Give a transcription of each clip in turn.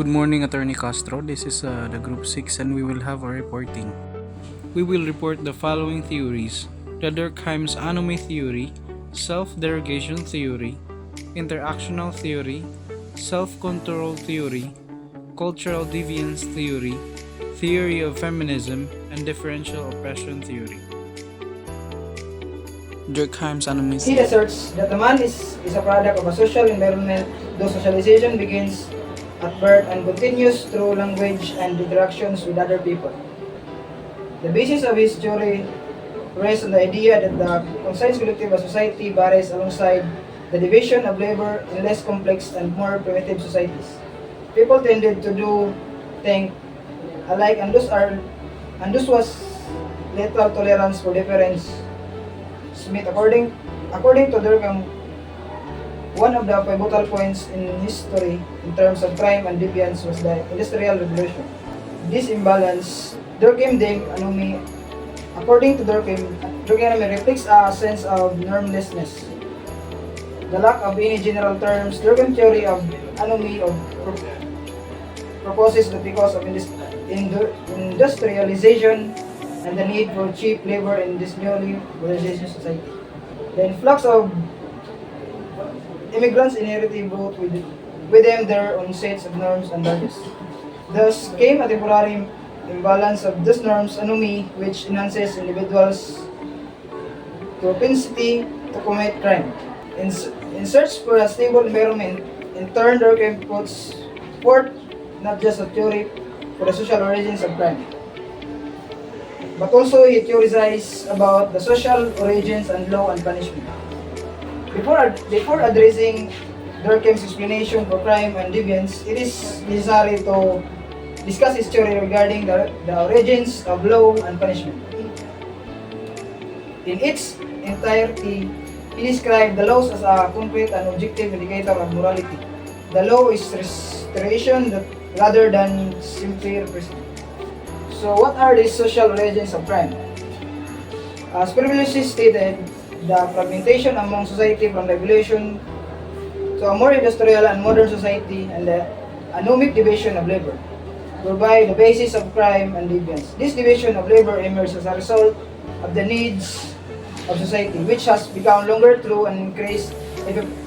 Good morning, Attorney Castro. This is the Group 6 and we will have our reporting. We will report the following theories: the Durkheim's anomy theory, self-derogation theory, interactional theory, self-control theory, cultural deviance theory, theory of feminism, and differential oppression theory. Durkheim's anomy He theory. asserts that the man is a product of a social environment, though socialization begins at birth and continues through language and interactions with other people. The basis of his theory rests on the idea that the conscience collective of society varies alongside the division of labor in less complex and more primitive societies. People tended to do think alike, and thus was little tolerance for difference. Smith, according to Durkheim, one of the pivotal points in history in terms of crime and deviance was the Industrial Revolution. This imbalance, Durkheim deemed anomy. According to Durkheim, anomy reflects a sense of normlessness. The lack of any general terms, Durkheim theory of anomy proposes that because of industrialization and the need for cheap labor in this newly globalization society, the influx of immigrants inherited brought with them their own sets of norms and values. Thus came a temporary imbalance of these norms, anomy, which enhances individuals' propensity to commit crime. In search for a stable environment, in turn, Durkheim puts forth not just a theory for the social origins of crime, but also he theorizes about the social origins and law and punishment. Before addressing Durkheim's explanation for crime and deviance, it is necessary to discuss his theory regarding the origins of law and punishment. In its entirety, he described the laws as a concrete and objective indicator of morality. The law is restoration rather than simply repression. So what are the social origins of crime? As previously stated, the fragmentation among society from the evolution to a more industrial and modern society and the anomic division of labor provide the basis of crime and deviance. This division of labor emerged as a result of the needs of society, which has become longer through an increase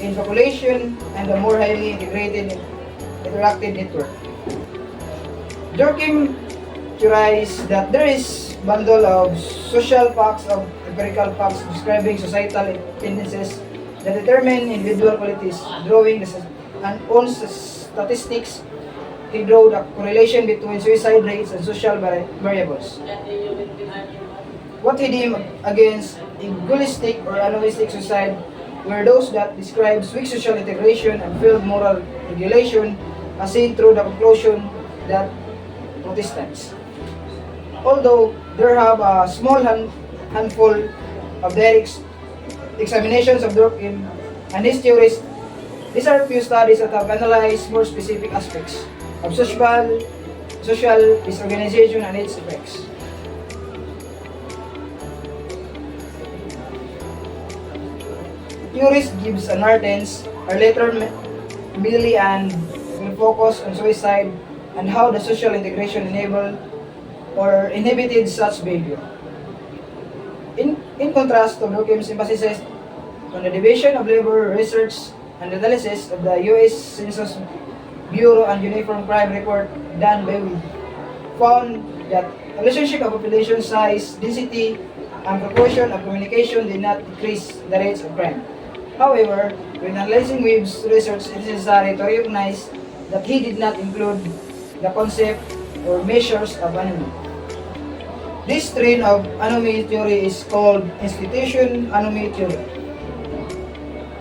in population and a more highly integrated interactive network. Durkheim theorized that there is bundle of social facts of empirical facts describing societal tendencies that determine individual qualities. Drawing on statistics, he drew the correlation between suicide rates and social variables. What he deemed against egoistic or animalistic suicide were those that described weak social integration and failed moral regulation, as seen through the conclusion that Protestants, although there have a small handful of direct examinations of Durkheim and his theories, these are few studies that have analyzed more specific aspects of social disorganization and its effects. Theories Gibbs and Martens are later merely and will focus on suicide and how the social integration enabled or inhibited such behavior. In contrast to Durkheim's emphasis on the division of labor, research and analysis of the U.S. Census Bureau and Uniform Crime Report done by Wood found that the relationship of population size, density, and proportion of communication did not decrease the rates of crime. However, when analyzing Webb's research, it is necessary to recognize that he did not include the concept or measures of anomy. This strain of anomy theory is called institution anomy theory.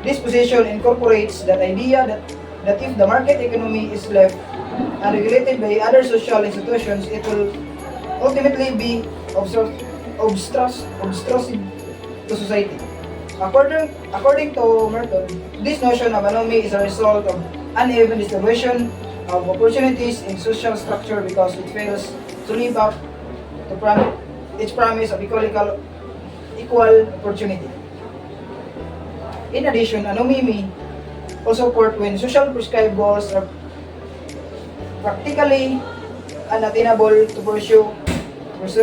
This position incorporates the idea that if the market economy is left unregulated by other social institutions, it will ultimately be obstructive to society. According to Merton, this notion of anomy is a result of uneven distribution of opportunities in social structure because it fails to live up to its promise of equal opportunity. In addition, anomy also occurs when social prescribed goals are practically unattainable to pursue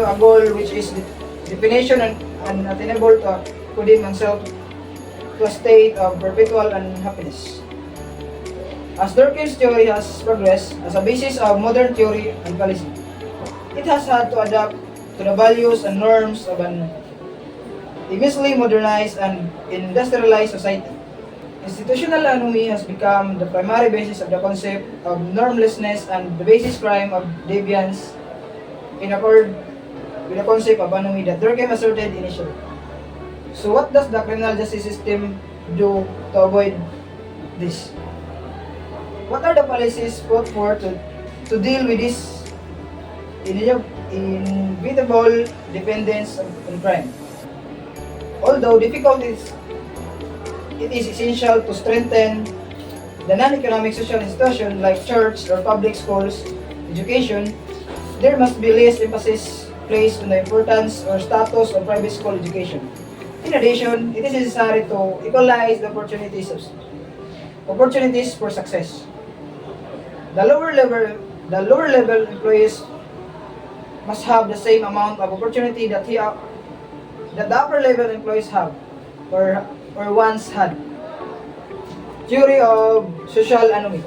a goal which is definition and unattainable to put him himself to a state of perpetual unhappiness. As Durkheim's theory has progressed as a basis of modern theory and policy, it has had to adapt to the values and norms of an immensely modernized and industrialized society. Institutional anomy has become the primary basis of the concept of normlessness and the basis crime of deviance in accord with the concept of anomy that Durkheim asserted initially. So what does the criminal justice system do to avoid this? What are the policies put forth to deal with this inevitable dependence on crime? Although difficult, it is essential to strengthen the non-economic social institutions like church or public schools education. There must be less emphasis placed on the importance or status of private school education. In addition, it is necessary to equalize the opportunities for success. The lower level employees must have the same amount of opportunity that the upper level employees have or once had. Theory of social anomy.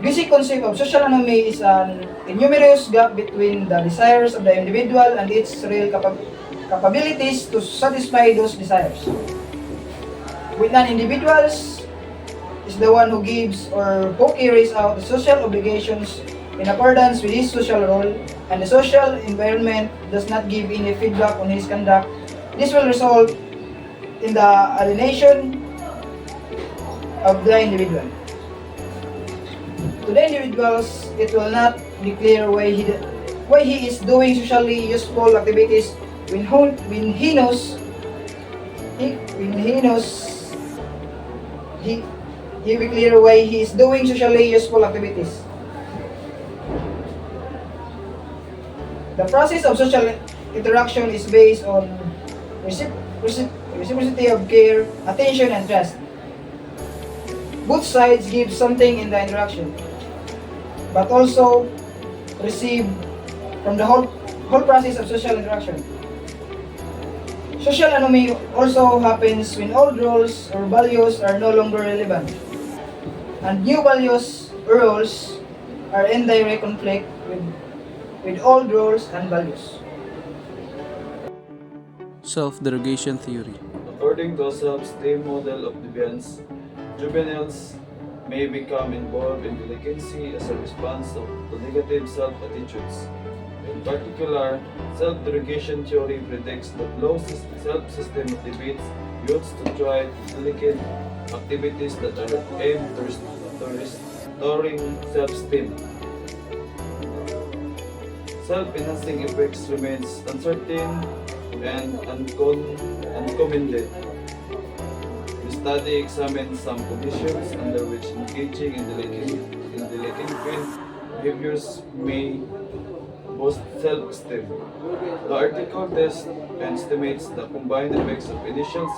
Basic concept of social anomy is an innumerous gap between the desires of the individual and its real capabilities to satisfy those desires. When an individual is the one who gives or who carries out the social obligations in accordance with his social role, and the social environment does not give any feedback on his conduct, this will result in the alienation of the individual. To the individuals, it will not be clear why he is doing socially useful activities when he knows he will be clear why he is doing socially useful activities. The process of social interaction is based on reciprocity of care, attention, and trust. Both sides give something in the interaction, but also receive from the whole process of social interaction. Social anomy also happens when old roles or values are no longer relevant, and new values or roles are in direct conflict with old roles and values. Self-derogation theory. According to a self-esteem model of deviance, juveniles may become involved in delinquency as a response to negative self-attitudes. In particular, self-derogation theory predicts that low self-esteem motivates youths to try delicate activities that are aimed to restoring self-esteem. Self-enhancing effects remains uncertain and uncommended. The study examines some conditions under which engaging in delinquent behaviors may boost self-esteem. The article tests and estimates the combined effects of initial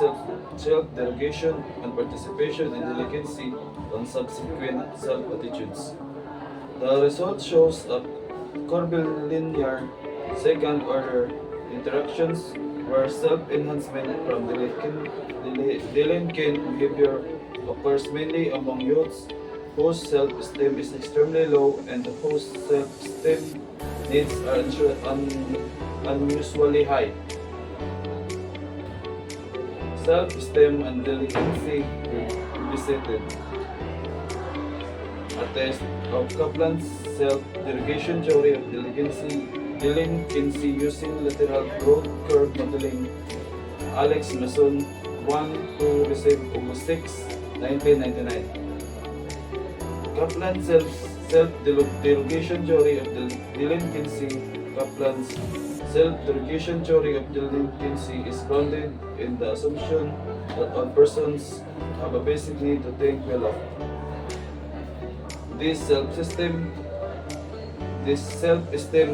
self-derogation and participation in delinquency on subsequent self-attitudes. The result shows a curvilinear second-order interactions where self-enhancement from delinquent behavior occurs mainly among youths whose self-esteem is extremely low and whose self-esteem needs are unusually high. Self-esteem and delinquency revisited. A test of Kaplan's self-derogation theory of delinquency using lateral growth curve modeling. Alex Mason 1 received August 6, 1999. Kaplan's self-derogation theory of delinquency. Kaplan's self-derogation theory of delinquency is grounded in the assumption that all persons have a basic need to think well of. This self-esteem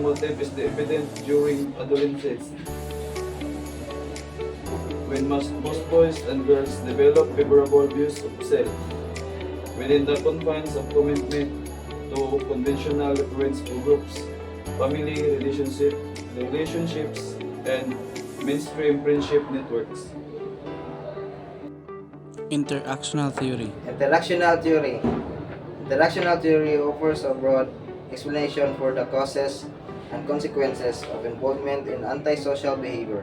motive is evident during adolescence, when most boys and girls develop favorable views of self. within the confines of commitment to conventional principle groups, family relationships, and mainstream friendship networks. Interactional theory. Interactional theory. Interactional theory offers a broad explanation for the causes and consequences of involvement in antisocial behavior.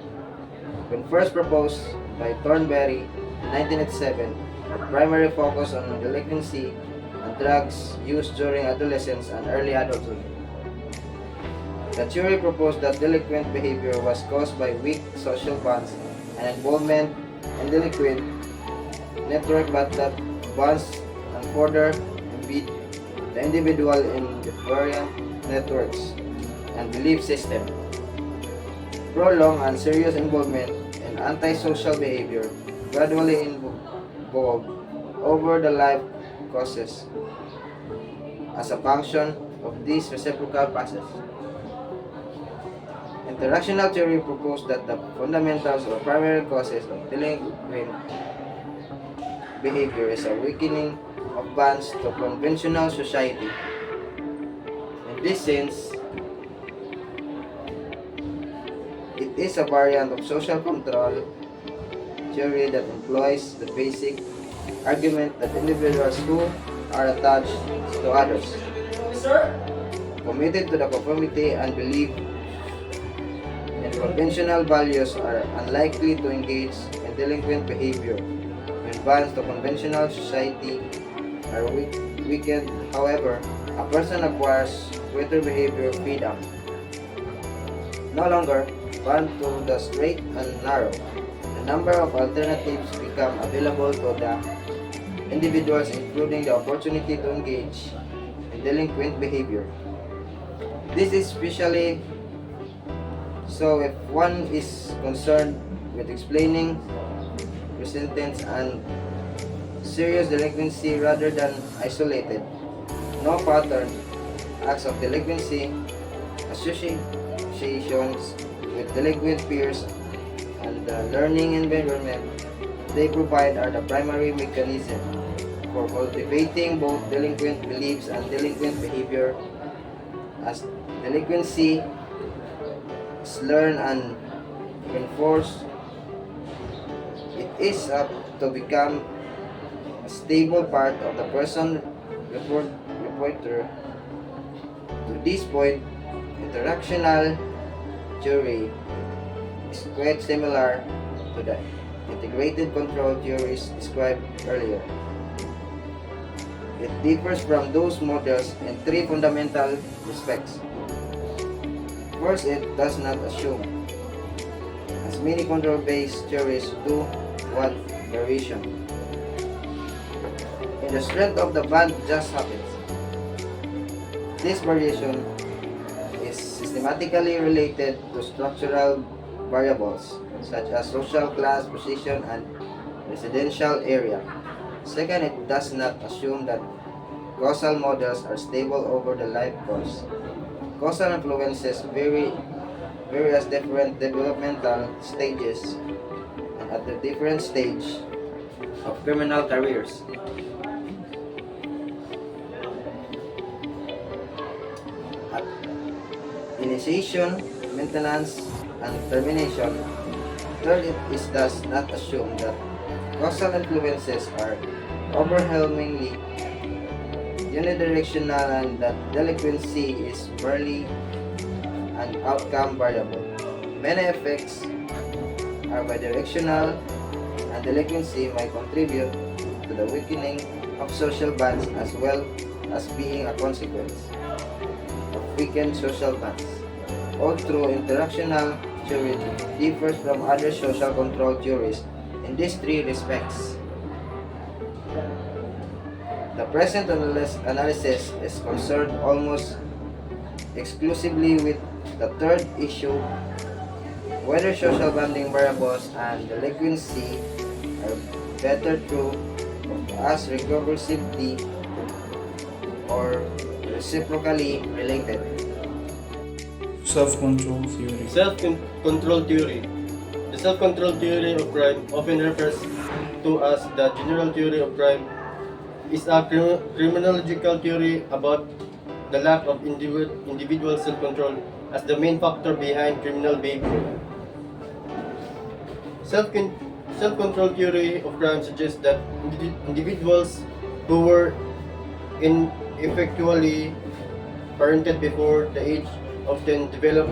When first proposed by Thornberry in 1987, the primary focus on delinquency and drugs use during adolescence and early adulthood. The theory proposed that delinquent behavior was caused by weak social bonds and involvement in delinquent network, but that bonds and further embed the individual in the variant networks and belief system. Prolonged and serious involvement in antisocial behavior gradually evolved over the life causes as a function of these reciprocal process. Interactional theory proposed that the fundamentals or primary causes of delinquent behavior is a weakening of bonds to conventional society. In this sense, it is a variant of social control theory that employs the basic argument that individuals who are attached to others, committed to the conformity and belief in conventional values, are unlikely to engage in delinquent behavior when bonds to conventional society are weakened. However, a person acquires greater behavior freedom, no longer bound to the straight and narrow. A number of alternatives become available to the individuals, including the opportunity to engage in delinquent behavior. This is especially so if one is concerned with explaining persistence and serious delinquency rather than isolated, no pattern, acts of delinquency, associations with delinquent peers, and the learning environment they provide are the primary mechanism for cultivating both delinquent beliefs and delinquent behavior. As delinquency is learned and reinforced, it is up to become a stable part of the person reporter. To this point, interactional theory is quite similar to the integrated control theories described earlier. It differs from those models in three fundamental respects. First, it does not assume, as many control-based theories do, what variation in the strength of the band just happens. This variation is systematically related to structural variables such as social class, position, and residential area. Second, it does not assume that causal models are stable over the life course. Causal influences vary as different developmental stages and at the different stage of criminal careers. At initiation, maintenance, and termination. Third, it is does not assume that causal influences are overwhelmingly unidirectional and that delinquency is merely an outcome variable. Many effects are bidirectional, and delinquency may contribute to the weakening of social bonds as well as being a consequence of weakened social bonds. Although interactional theory differs from other social control theories in these three respects, the present analysis is concerned almost exclusively with the third issue, whether social bonding variables and delinquency are better true of us recursively or reciprocally related. Self-control theory. Self-control theory. The self-control theory of crime often refers to as the general theory of crime is a criminological theory about the lack of individual self-control as the main factor behind criminal behavior. Self-control theory of crime suggests that individuals who were ineffectually parented before the age of 10 develop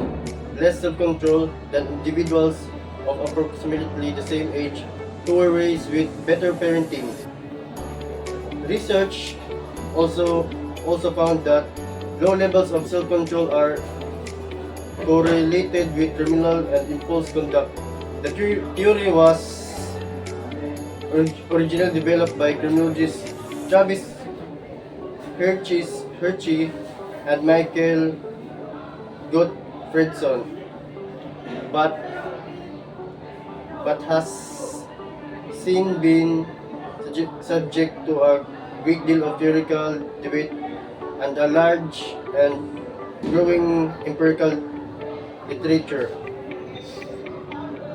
less self-control than individuals of approximately the same age who were raised with better parenting. Research also found that low levels of self-control are correlated with criminal and impulse conduct. The theory was originally developed by criminologists Travis Hirschy and Michael Gottfredson, but has since been subject to a great deal of theoretical debate and a large and growing empirical literature.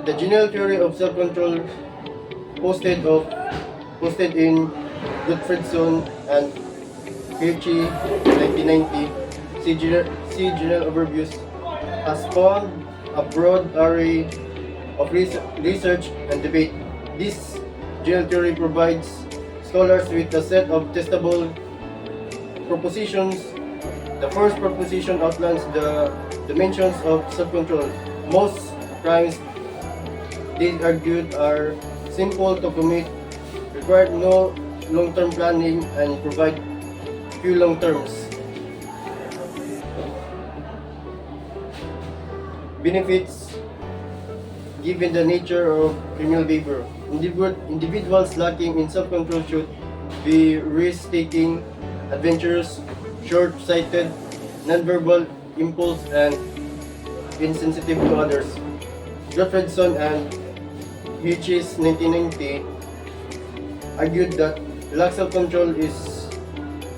The general theory of self-control posted in Gottfredson and Hirschy 1990, see general overviews, has spawned a broad array of research and debate. This general theory provides scholars with a set of testable propositions. The first proposition outlines the dimensions of self-control. Most crimes, they argued, are simple to commit, require no long-term planning, and provide few long terms benefits given the nature of criminal behavior. Individuals lacking in self-control should be risk-taking, adventurous, short-sighted, non-verbal, impulse, and insensitive to others. Gottfredson and Hirschy's 1990 argued that lack of self-control is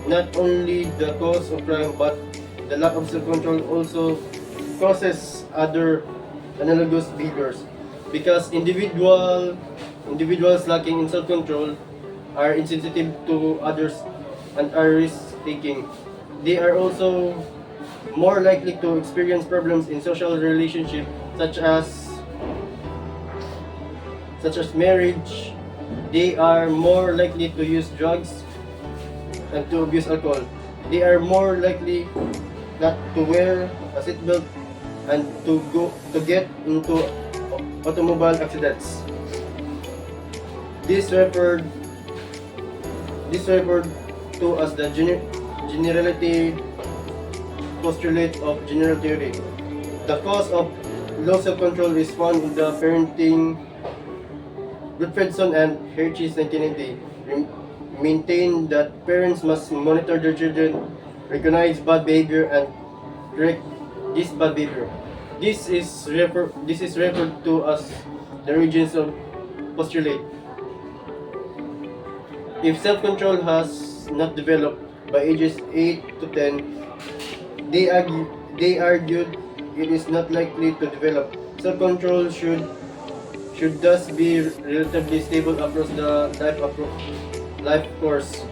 not only the cause of crime, but the lack of self-control also causes other analogous behaviors. Because individuals lacking in self-control are insensitive to others and are risk-taking. They are also more likely to experience problems in social relationships such as marriage. They are more likely to use drugs and to abuse alcohol. They are more likely not to wear a seatbelt and to get into automobile accidents. This referred to as the generality postulate of general theory. The cause of low self-control is found in the parenting. Gottfredson and Hirschy's 1990 maintain that parents must monitor their children, recognize bad behavior, and correct this bad behavior. This is referred to as the origins of postulate. If self-control has not developed by ages 8 to 10, they argued it is not likely to develop. Self-control should thus be relatively stable across the life course.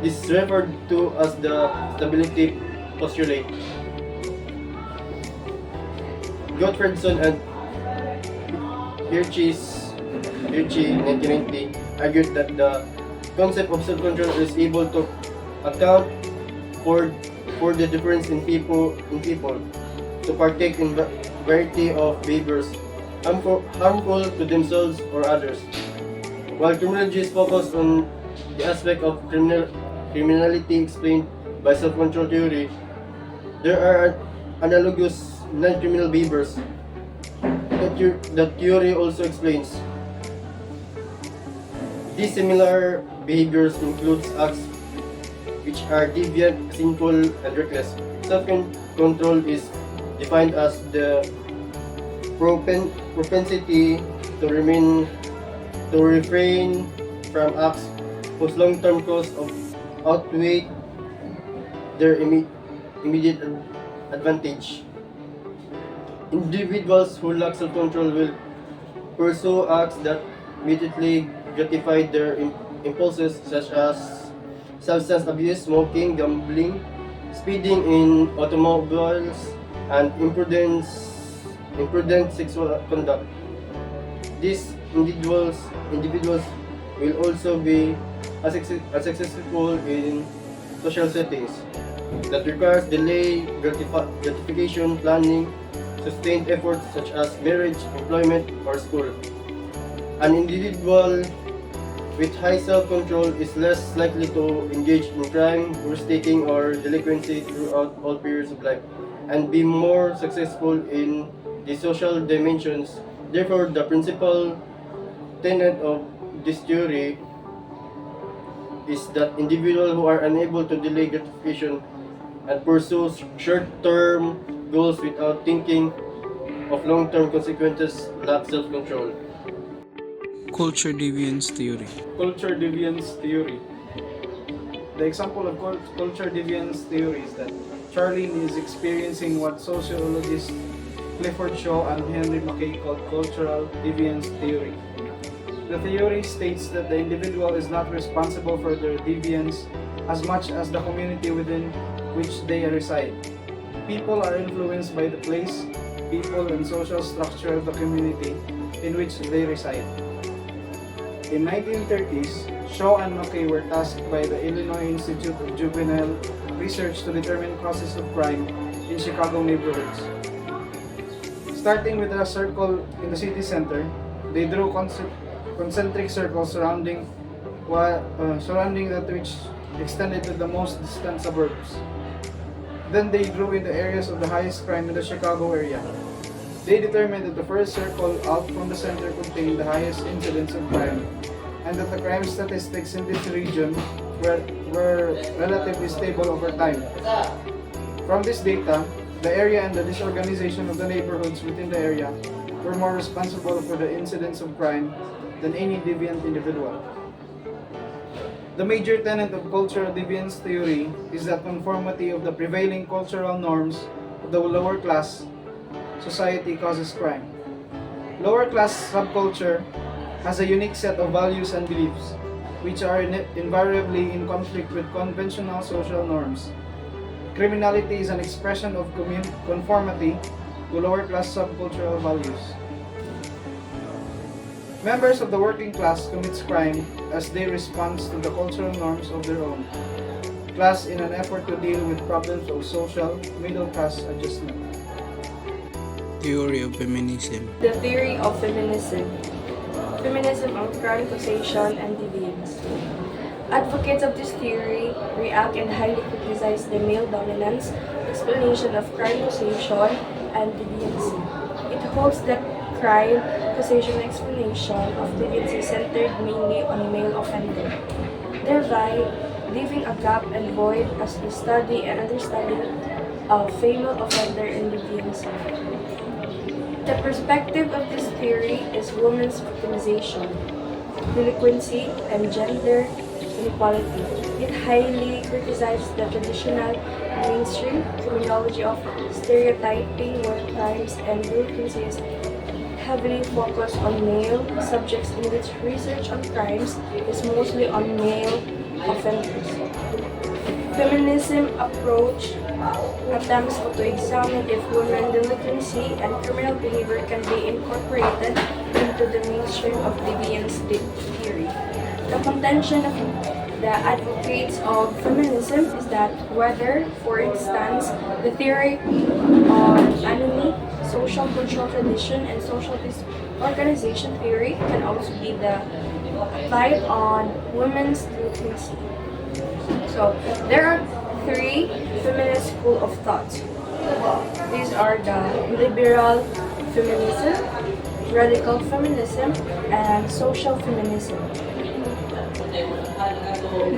This is referred to as the stability postulate. Gottfredson and Hirschy 1990 argued that the concept of self-control is able to account for the difference in people to partake in variety of behaviors harmful to themselves or others. While criminologists focus on the aspect of criminality explained by self-control theory, there are analogous non-criminal behaviors that theory also explains. These similar behaviors include acts which are deviant, sinful, and reckless. Self-control is defined as the propensity to refrain from acts whose long-term costs outweigh their immediate advantage. Individuals who lack self-control will pursue acts that immediately gratify their impulses, such as substance abuse, smoking, gambling, speeding in automobiles, and imprudent sexual conduct. These individuals will also be unsuccessful in social settings that requires delay, gratification, planning, sustained efforts such as marriage, employment, or school. An individual with high self-control is less likely to engage in crime, risk-taking, or delinquency throughout all periods of life, and be more successful in the social dimensions. Therefore, the principal tenet of this theory is that individuals who are unable to delay gratification and pursue short-term goals without thinking of long-term consequences lack self-control. Culture deviance theory. Culture deviance theory. The example of culture deviance theory is that Charlene is experiencing what sociologists Clifford Shaw and Henry Mackay called cultural deviance theory. The theory states that the individual is not responsible for their deviance as much as the community within which they reside. People are influenced by the place, people, and social structure of the community in which they reside. In 1930s, Shaw and Mackay were tasked by the Illinois Institute of Juvenile Research to determine causes of crime in Chicago neighborhoods. Starting with a circle in the city center, they drew concentric circles surrounding that which extended to the most distant suburbs. Then they drew in the areas of the highest crime in the Chicago area. They determined that the first circle out from the center contained the highest incidence of crime, and that the crime statistics in this region were relatively stable over time. From this data, the area and the disorganization of the neighborhoods within the area were more responsible for the incidence of crime than any deviant individual. The major tenet of cultural deviance theory is that conformity of the prevailing cultural norms of the lower class society causes crime. Lower class subculture has a unique set of values and beliefs, which are invariably in conflict with conventional social norms. Criminality is an expression of conformity to lower class subcultural values. Members of the working class commits crime as they respond to the cultural norms of their own class in an effort to deal with problems of social middle class adjustment. Theory of feminism. The theory of feminism. Feminism on crime causation and deviance. Advocates of this theory react and highly criticize the male dominance explanation of crime causation and deviancy. It holds that crime causation explanation of deviancy centered mainly on male offender, thereby leaving a gap and void as to study and understanding of female offender and deviancy. The perspective of this theory is women's victimization, delinquency, and gender inequality. It highly criticizes the traditional mainstream criminology of stereotyping where crimes and delinquencies heavily focus on male subjects in which research on crimes is mostly on male offenders. Feminism approach attempts to examine if women delinquency and criminal behavior can be incorporated into the mainstream of deviance theory. The contention of the advocates of feminism is that whether, for instance, the theory of anomy, social control tradition, and social disorganization theory can also be applied on women's delinquency. So, there are three feminist school of thought. These are the liberal feminism, radical feminism, and social feminism.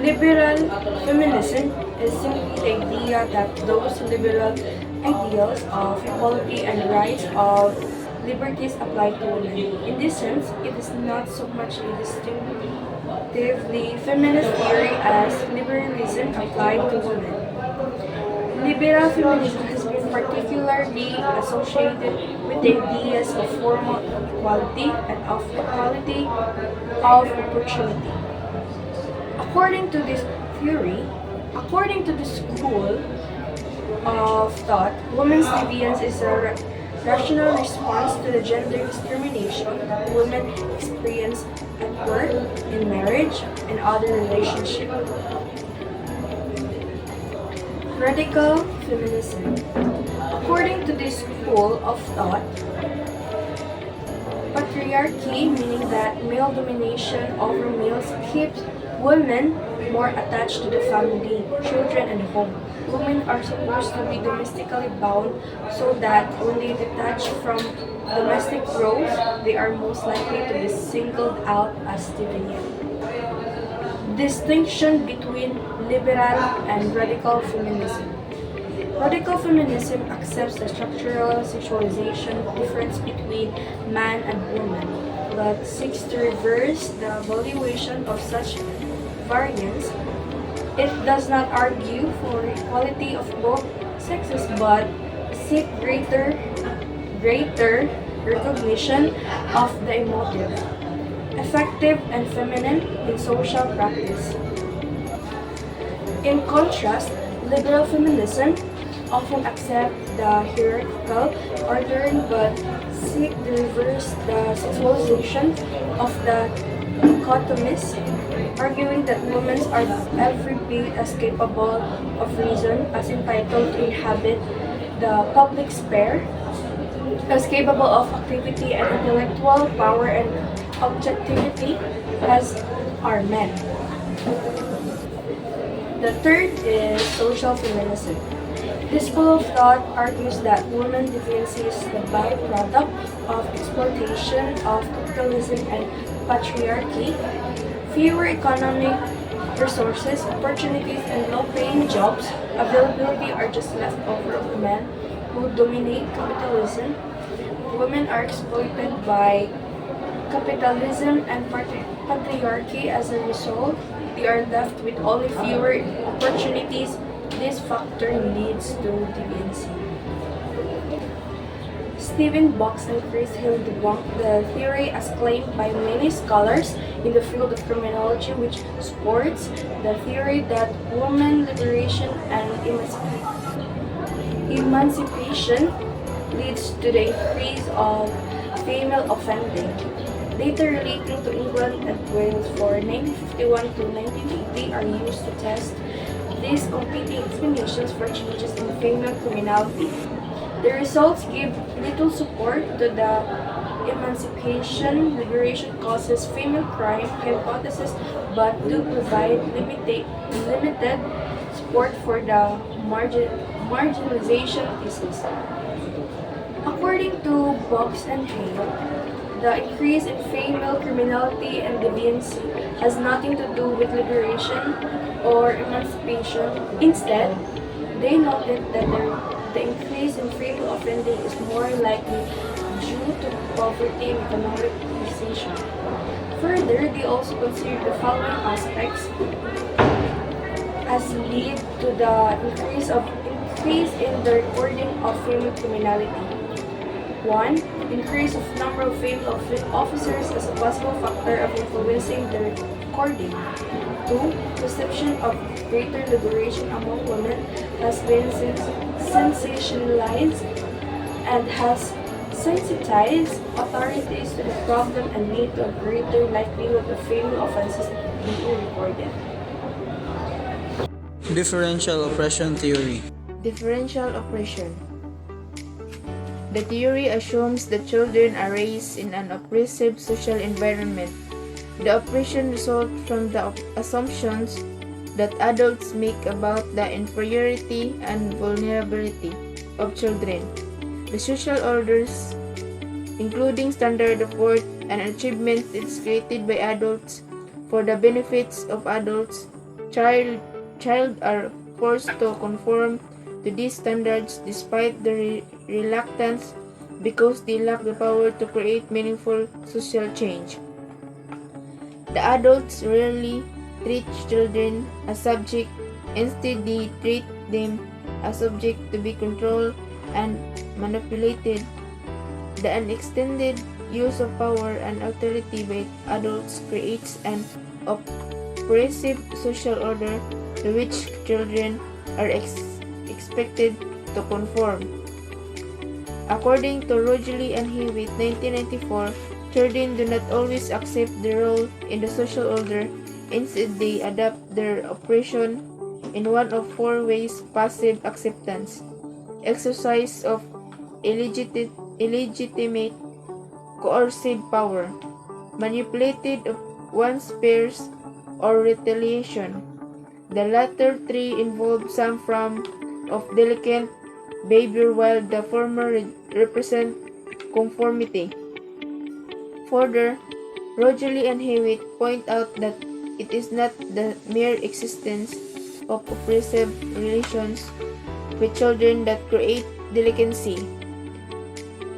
Liberal feminism is simply the idea that those liberal ideals of equality and rights of liberties apply to women. In this sense, it is not so much a distinctively feminist theory as liberalism applied to women. Liberal feminism has been particularly associated with the ideas of formal equality and of equality of opportunity. According to this theory, according to the school of thought, women's deviance is a rational response to the gender discrimination that women experience at work, in marriage, and other relationships. Radical feminism. According to this school of thought, patriarchy, meaning that male domination over males, keeps women more attached to the family, children, and home. Women are supposed to be domestically bound so that when they detach from domestic roles, they are most likely to be singled out as deviant. Distinction between liberal and radical feminism. Radical feminism accepts the structural sexualization difference between man and woman, but seeks to reverse the valuation of such variance. It does not argue for equality of both sexes, but seek greater recognition of the emotive, effective, and feminine in social practice. In contrast, liberal feminism often accept the hierarchical ordering but seek to reverse the sexualization of the dichotomies, arguing that women are every bit as capable of reason, as entitled to inhabit the public sphere, as capable of activity and intellectual power and objectivity as are men. The third is social feminism. This school of thought argues that women deviancy is the byproduct of exploitation of capitalism and patriarchy. Fewer economic resources, opportunities, and low-paying jobs availability are just left over of men who dominate capitalism. Women are exploited by capitalism and patriarchy. As a result, they are left with only fewer opportunities. This factor leads to deviancy. Stephen Box and Chris Hill debunked the theory as claimed by many scholars in the field of criminology, which supports the theory that women liberation and emancipation leads to the increase of female offending. Data relating to England and Wales for 1951 to 1980 are used to test these competing explanations for changes in female criminality. The results give little support to the emancipation liberation causes female crime hypothesis, but do provide limited support for the marginalization thesis. According to Box and Hale, the increase in female criminality and deviancy has nothing to do with liberation or emancipation. Instead, they noted that the increase in female offending is more likely due to poverty and economic recession. Further, they also consider the following aspects as lead to the increase in the recording of female criminality. 1. Increase of number of female officers as a possible factor of influencing the recording. 2. Perception of greater liberation among women has been sensationalized and has sensitized authorities to the problem and lead to a greater likelihood of female offenses being recorded. Differential oppression theory. Differential oppression. The theory assumes that children are raised in an oppressive social environment. The oppression results from the assumptions that adults make about the inferiority and vulnerability of children. The social orders, including standard of worth and achievement, is created by adults for the benefits of adults. Child are forced to conform to these standards despite their reluctance because they lack the power to create meaningful social change. The adults rarely treat children as subject, instead they treat them as subject to be controlled and manipulated. The unextended use of power and authority by adults creates an oppressive social order to which children are expected to conform. According to Rogelli and Hewitt, 1994, children do not always accept the role in the social order. Instead, they adapt their oppression in one of four ways: passive acceptance, exercise of illegitimate coercive power, manipulated of one's peers, or retaliation. The latter three involve some form of delicate behavior, while the former represent conformity. Further, Rogelli and Hewitt point out that it is not the mere existence of oppressive relations with children that create delinquency.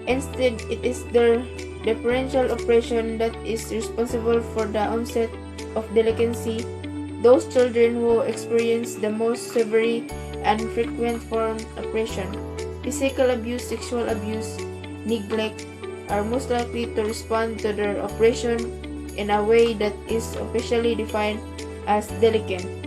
Instead, it is their differential oppression that is responsible for the onset of delinquency. Those children who experience the most severe and frequent form of oppression, physical abuse, sexual abuse, neglect, are most likely to respond to their oppression in a way that is officially defined as delinquent.